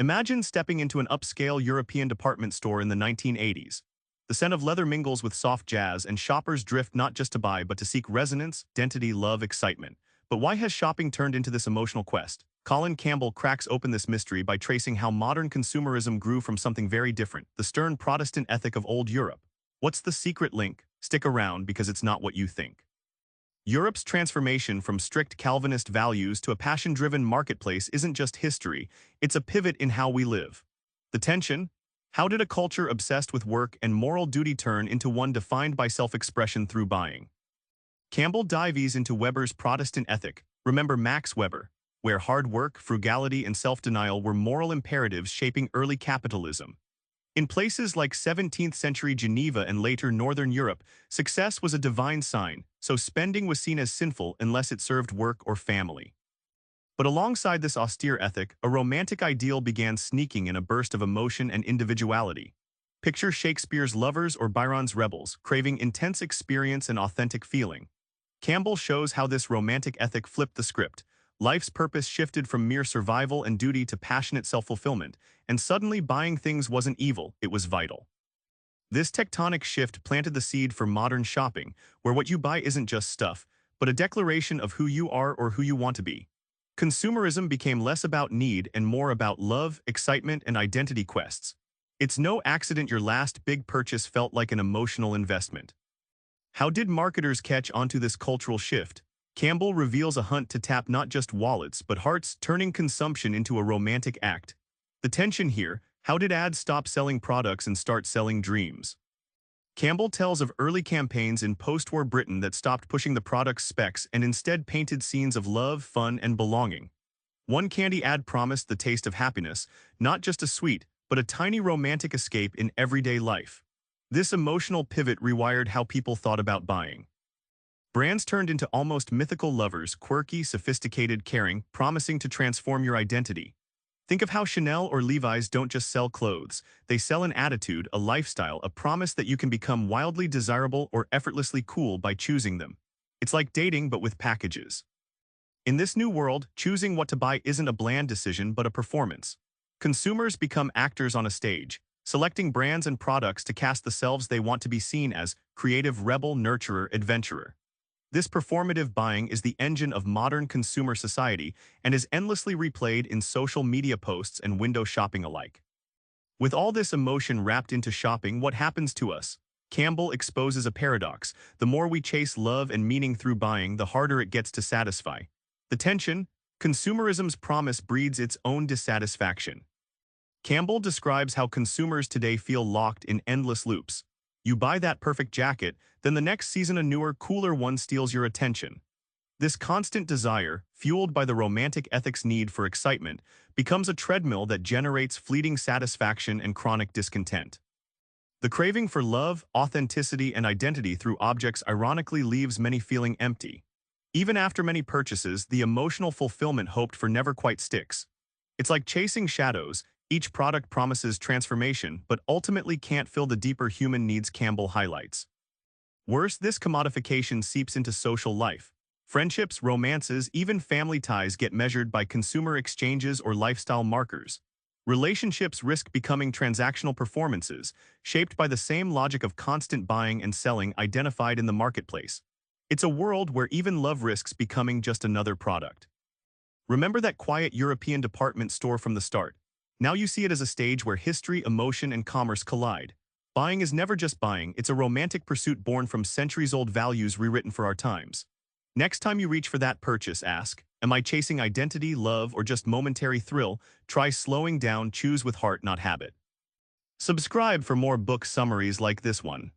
Imagine stepping into an upscale European department store in the 1980s. The scent of leather mingles with soft jazz, and shoppers drift not just to buy but to seek resonance, identity, love, excitement. But why has shopping turned into this emotional quest? Colin Campbell cracks open this mystery by tracing how modern consumerism grew from something very different, the stern Protestant ethic of old Europe. What's the secret link? Stick around because it's not what you think. Europe's transformation from strict Calvinist values to a passion-driven marketplace isn't just history, it's a pivot in how we live. The tension? How did a culture obsessed with work and moral duty turn into one defined by self-expression through buying? Campbell dives into Weber's Protestant ethic. Remember Max Weber, where hard work, frugality, and self-denial were moral imperatives shaping early capitalism. In places like 17th-century Geneva and later Northern Europe, success was a divine sign, so spending was seen as sinful unless it served work or family. But alongside this austere ethic, a romantic ideal began sneaking in a burst of emotion and individuality. Picture Shakespeare's lovers or Byron's rebels, craving intense experience and authentic feeling. Campbell shows how this romantic ethic flipped the script. Life's purpose shifted from mere survival and duty to passionate self-fulfillment, and suddenly buying things wasn't evil, it was vital. This tectonic shift planted the seed for modern shopping, where what you buy isn't just stuff, but a declaration of who you are or who you want to be. Consumerism became less about need and more about love, excitement, and identity quests. It's no accident your last big purchase felt like an emotional investment. How did marketers catch onto this cultural shift? Campbell reveals a hunt to tap not just wallets but hearts, turning consumption into a romantic act. The tension here: how did ads stop selling products and start selling dreams? Campbell tells of early campaigns in post-war Britain that stopped pushing the product's specs and instead painted scenes of love, fun, and belonging. One candy ad promised the taste of happiness, not just a sweet, but a tiny romantic escape in everyday life. This emotional pivot rewired how people thought about buying. Brands turned into almost mythical lovers, quirky, sophisticated, caring, promising to transform your identity. Think of how Chanel or Levi's don't just sell clothes, they sell an attitude, a lifestyle, a promise that you can become wildly desirable or effortlessly cool by choosing them. It's like dating but with packages. In this new world, choosing what to buy isn't a bland decision but a performance. Consumers become actors on a stage, selecting brands and products to cast the selves they want to be seen as: creative, rebel, nurturer, adventurer. This performative buying is the engine of modern consumer society and is endlessly replayed in social media posts and window shopping alike. With all this emotion wrapped into shopping, what happens to us? Campbell exposes a paradox. The more we chase love and meaning through buying, the harder it gets to satisfy. The tension: consumerism's promise breeds its own dissatisfaction. Campbell describes how consumers today feel locked in endless loops. You buy that perfect jacket, then the next season a newer, cooler one steals your attention. This constant desire, fueled by the romantic ethic's need for excitement, becomes a treadmill that generates fleeting satisfaction and chronic discontent. The craving for love, authenticity, and identity through objects ironically leaves many feeling empty. Even after many purchases, the emotional fulfillment hoped for never quite sticks. It's like chasing shadows. Each product promises transformation, but ultimately can't fill the deeper human needs Campbell highlights. Worse, this commodification seeps into social life. Friendships, romances, even family ties get measured by consumer exchanges or lifestyle markers. Relationships risk becoming transactional performances, shaped by the same logic of constant buying and selling identified in the marketplace. It's a world where even love risks becoming just another product. Remember that quiet European department store from the start? Now you see it as a stage where history, emotion, and commerce collide. Buying is never just buying, it's a romantic pursuit born from centuries-old values rewritten for our times. Next time you reach for that purchase, ask, am I chasing identity, love, or just momentary thrill? Try slowing down, choose with heart, not habit. Subscribe for more book summaries like this one.